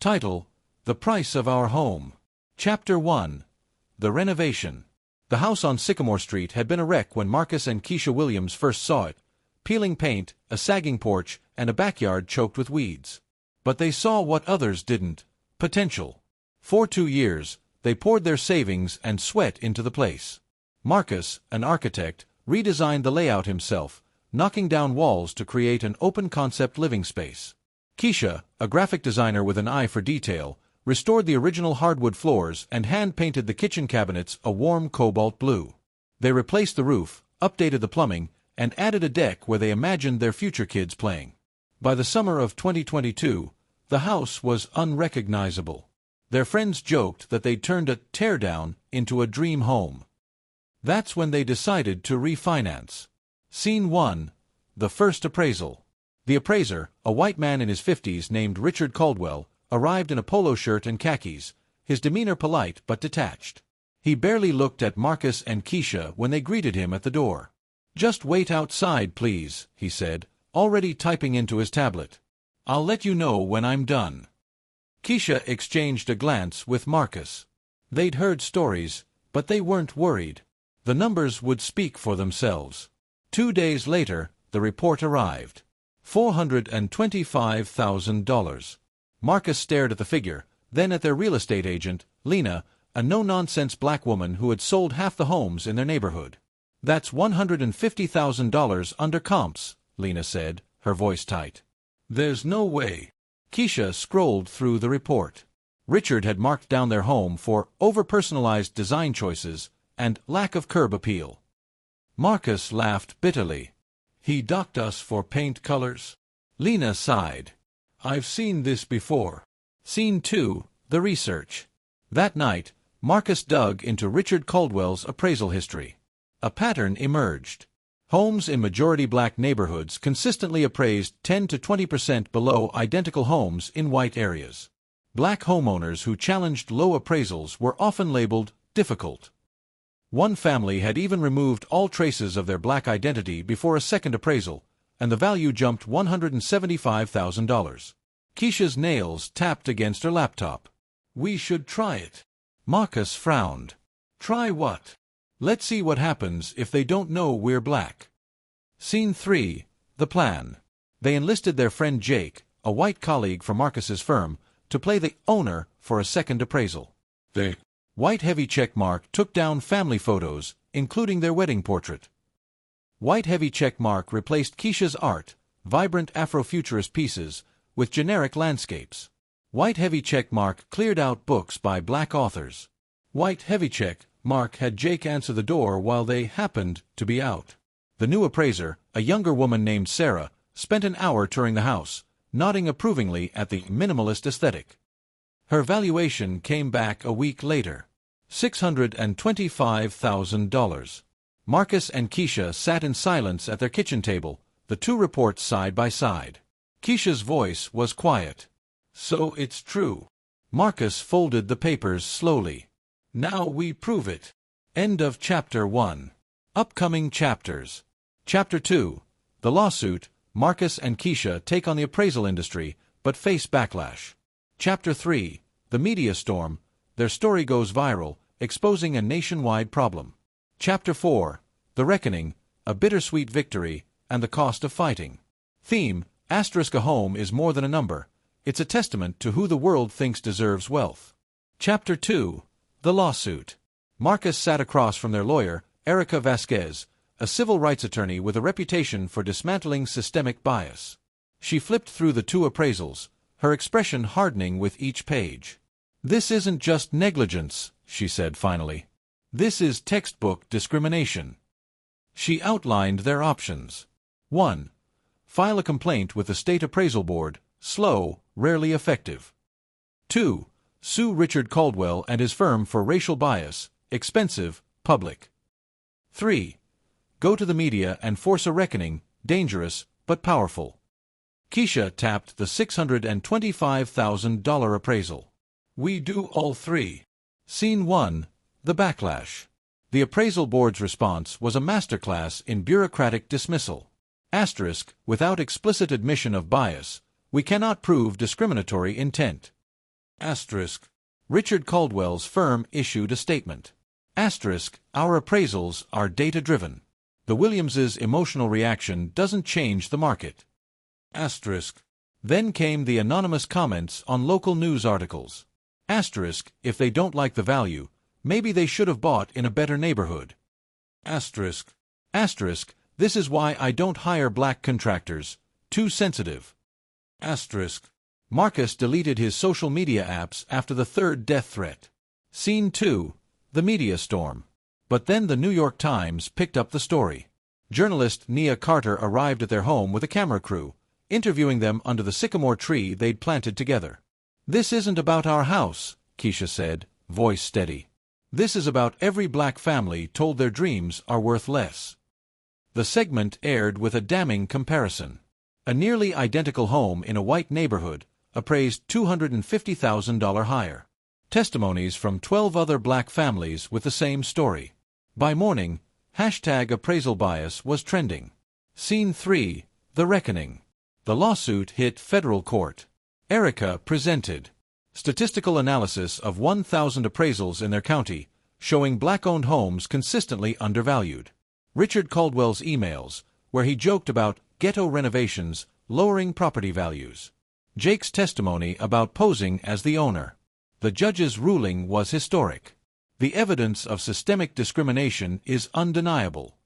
Title: The Price of Our Home. Chapter 1. The Renovation. The house on Sycamore Street had been a wreck when Marcus and Keisha Williams first saw it. Peeling paint, a sagging porch, and a backyard choked with weeds. But they saw what others didn't: potential. For 2 years, they poured their savings and sweat into the place. Marcus, an architect, redesigned the layout himself, knocking down walls to create an open-concept living space. Keisha, a graphic designer with an eye for detail, restored the original hardwood floors and hand-painted the kitchen cabinets a warm cobalt blue. They replaced the roof, updated the plumbing, and added a deck where they imagined their future kids playing. By the summer of 2022, the house was unrecognizable. Their friends joked that they'd turned a teardown into a dream home. That's when they decided to refinance. Scene 1. The first appraisal. The appraiser, a white man in his 50s named Richard Caldwell, arrived in a polo shirt and khakis, his demeanor polite but detached. He barely looked at Marcus and Keisha when they greeted him at the door. "Just wait outside, please," he said, already typing into his tablet. "I'll let you know when I'm done." Keisha exchanged a glance with Marcus. They'd heard stories, but they weren't worried. The numbers would speak for themselves. 2 days later, the report arrived. $425,000. Marcus stared at the figure, then at their real estate agent, Lena, a no-nonsense black woman who had sold half the homes in their neighborhood. "That's $150,000 under comps," Lena said, her voice tight. "There's no way." Keisha scrolled through the report. Richard had marked down their home for over-personalized design choices and lack of curb appeal. Marcus laughed bitterly. "He docked us for paint colors?" Lena sighed. "I've seen this before." Scene 2. The research. That night, Marcus dug into Richard Caldwell's appraisal history. A pattern emerged. Homes in majority black neighborhoods consistently appraised 10 to 20% below identical homes in white areas. Black homeowners who challenged low appraisals were often labeled difficult. One family had even removed all traces of their black identity before a second appraisal, and the value jumped $175,000. Keisha's nails tapped against her laptop. "We should try it." Marcus frowned. "Try what?" "Let's see what happens if they don't know we're black." Scene 3. The plan. They enlisted their friend Jake, a white colleague from Marcus's firm, to play the owner for a second appraisal. The white heavy checkmark took down family photos, including their wedding portrait. White heavy checkmark replaced Keisha's art, vibrant Afrofuturist pieces, with generic landscapes. White heavy checkmark cleared out books by black authors. White heavy checkmark had Jake answer the door while they happened to be out. The new appraiser, a younger woman named Sarah, spent an hour touring the house, nodding approvingly at the minimalist aesthetic. Her valuation came back a week later. $625,000. Marcus and Keisha sat in silence at their kitchen table, the two reports side by side. Keisha's voice was quiet. "So it's true." Marcus folded the papers slowly. "Now we prove it." End of Chapter 1. Upcoming chapters. Chapter 2. The lawsuit. Marcus and Keisha take on the appraisal industry, but face backlash. Chapter 3. The media storm. Their story goes viral, exposing a nationwide problem. Chapter 4. The Reckoning. A bittersweet victory, and the cost of fighting. Theme. A home is more than a number. It's a testament to who the world thinks deserves wealth. Chapter 2. The lawsuit. Marcus sat across from their lawyer, Erica Vasquez, a civil rights attorney with a reputation for dismantling systemic bias. She flipped through the two appraisals, her expression hardening with each page. "This isn't just negligence," she said finally. "This is textbook discrimination." She outlined their options. 1. File a complaint with the State Appraisal Board, slow, rarely effective. 2. Sue Richard Caldwell and his firm for racial bias, expensive, public. 3. Go to the media and force a reckoning, dangerous, but powerful. Keisha tapped the $625,000 appraisal. "We do all three." Scene 1. The backlash. The appraisal board's response was a masterclass in bureaucratic dismissal. Without explicit admission of bias, we cannot prove discriminatory intent. Asterisk. Richard Caldwell's firm issued a statement. Asterisk. Our appraisals are data-driven. The Williamses' emotional reaction doesn't change the market. Asterisk. Then came the anonymous comments on local news articles. Asterisk. If they don't like the value, maybe they should have bought in a better neighborhood. Asterisk. Asterisk. This is why I don't hire black contractors. Too sensitive. Asterisk. Marcus deleted his social media apps after the third death threat. Scene 2. The media storm. But then the New York Times picked up the story. Journalist Nia Carter arrived at their home with a camera crew, interviewing them under the sycamore tree they'd planted together. "This isn't about our house," Keisha said, voice steady. "This is about every black family told their dreams are worth less." The segment aired with a damning comparison. A nearly identical home in a white neighborhood, appraised $250,000 higher. Testimonies from 12 other black families with the same story. By morning, #appraisal bias was trending. Scene 3. The Reckoning. The lawsuit hit federal court. Erica presented statistical analysis of 1,000 appraisals in their county, showing black-owned homes consistently undervalued. Richard Caldwell's emails, where he joked about ghetto renovations lowering property values. Jake's testimony about posing as the owner. The judge's ruling was historic. The evidence of systemic discrimination is undeniable.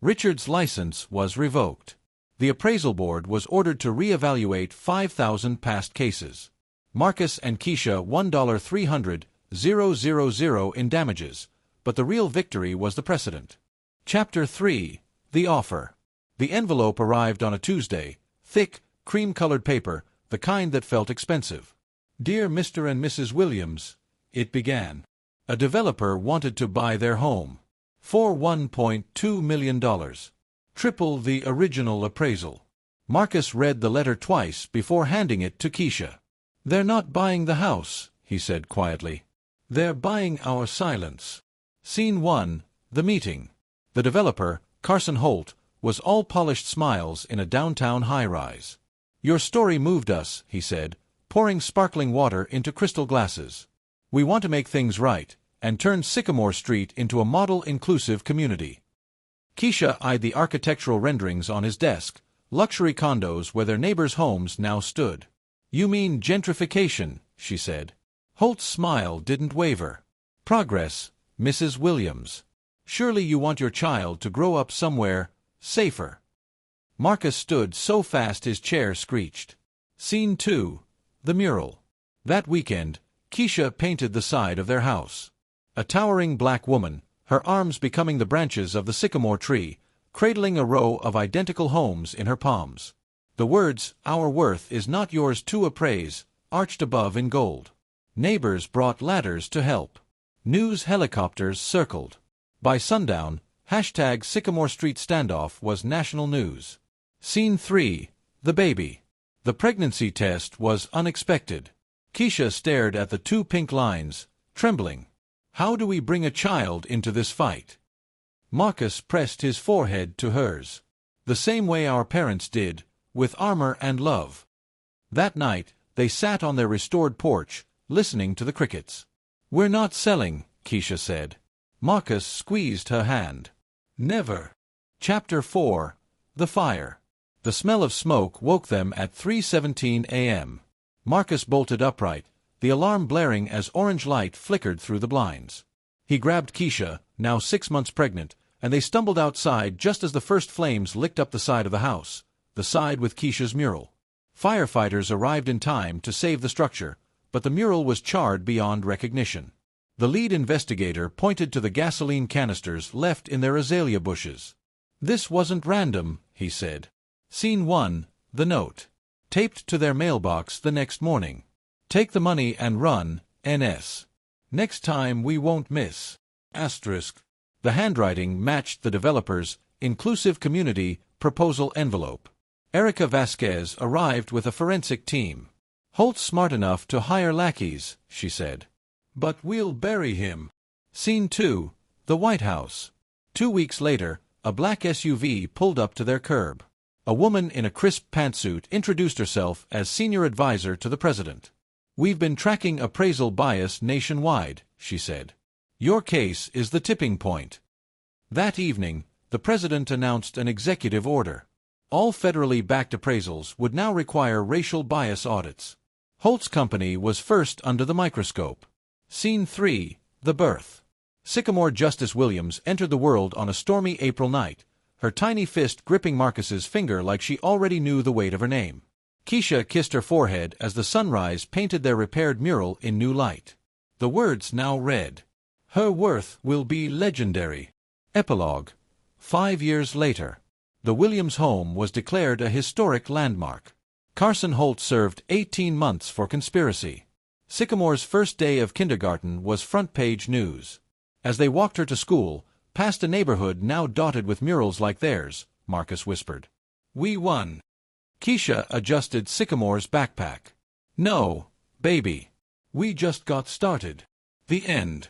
Richard's license was revoked. The appraisal board was ordered to re-evaluate 5,000 past cases. Marcus and Keisha won $300,000 in damages, but the real victory was the precedent. Chapter 3. The Offer. The envelope arrived on a Tuesday, thick, cream-colored paper, the kind that felt expensive. "Dear Mr. and Mrs. Williams," it began. A developer wanted to buy their home for $1.2 million. Triple the original appraisal. Marcus read the letter twice before handing it to Keisha. "They're not buying the house," he said quietly. "They're buying our silence." Scene 1. The Meeting. The developer, Carson Holt, was all polished smiles in a downtown high-rise. "Your story moved us," he said, pouring sparkling water into crystal glasses. "We want to make things right and turn Sycamore Street into a model inclusive community." Keisha eyed the architectural renderings on his desk, luxury condos where their neighbors' homes now stood. "You mean gentrification," she said. Holt's smile didn't waver. "Progress, Mrs. Williams. Surely you want your child to grow up somewhere safer." Marcus stood so fast his chair screeched. Scene 2. The Mural. That weekend, Keisha painted the side of their house. A towering black woman, her arms becoming the branches of the sycamore tree, cradling a row of identical homes in her palms. The words, "Our worth is not yours to appraise," arched above in gold. Neighbors brought ladders to help. News helicopters circled. By sundown, #Sycamore Street Standoff was national news. Scene 3. The Baby. The pregnancy test was unexpected. Keisha stared at the 2 pink lines, trembling. How do we bring a child into this fight? Marcus pressed his forehead to hers. The same way our parents did, with armor and love. That night, they sat on their restored porch, listening to the crickets. "We're not selling," Keisha said. Marcus squeezed her hand. "Never." Chapter 4. The Fire. The smell of smoke woke them at 3:17 a.m. Marcus bolted upright, the alarm blaring as orange light flickered through the blinds. He grabbed Keisha, now 6 months pregnant, and they stumbled outside just as the first flames licked up the side of the house, the side with Keisha's mural. Firefighters arrived in time to save the structure, but the mural was charred beyond recognition. The lead investigator pointed to the gasoline canisters left in their azalea bushes. "This wasn't random," he said. Scene 1. The Note. Taped to their mailbox the next morning. "Take the money and run, NS. Next time we won't miss." Asterisk. The handwriting matched the developer's inclusive community proposal envelope. Erica Vasquez arrived with a forensic team. "Holt's smart enough to hire lackeys," she said. "But we'll bury him." Scene 2. The White House. 2 weeks later, a black SUV pulled up to their curb. A woman in a crisp pantsuit introduced herself as senior advisor to the president. "We've been tracking appraisal bias nationwide," she said. "Your case is the tipping point." That evening, the president announced an executive order. All federally backed appraisals would now require racial bias audits. Holt's company was first under the microscope. Scene 3. The Birth. Sycamore Justice Williams entered the world on a stormy April night, her tiny fist gripping Marcus's finger like she already knew the weight of her name. Keisha kissed her forehead as the sunrise painted their repaired mural in new light. The words now read, "Her worth will be legendary." Epilogue. 5 years later. The Williams home was declared a historic landmark. Carson Holt served 18 months for conspiracy. Sycamore's first day of kindergarten was front-page news. As they walked her to school, past a neighborhood now dotted with murals like theirs, Marcus whispered, "We won." Keisha adjusted Sycamore's backpack. "No, baby. We just got started." The end.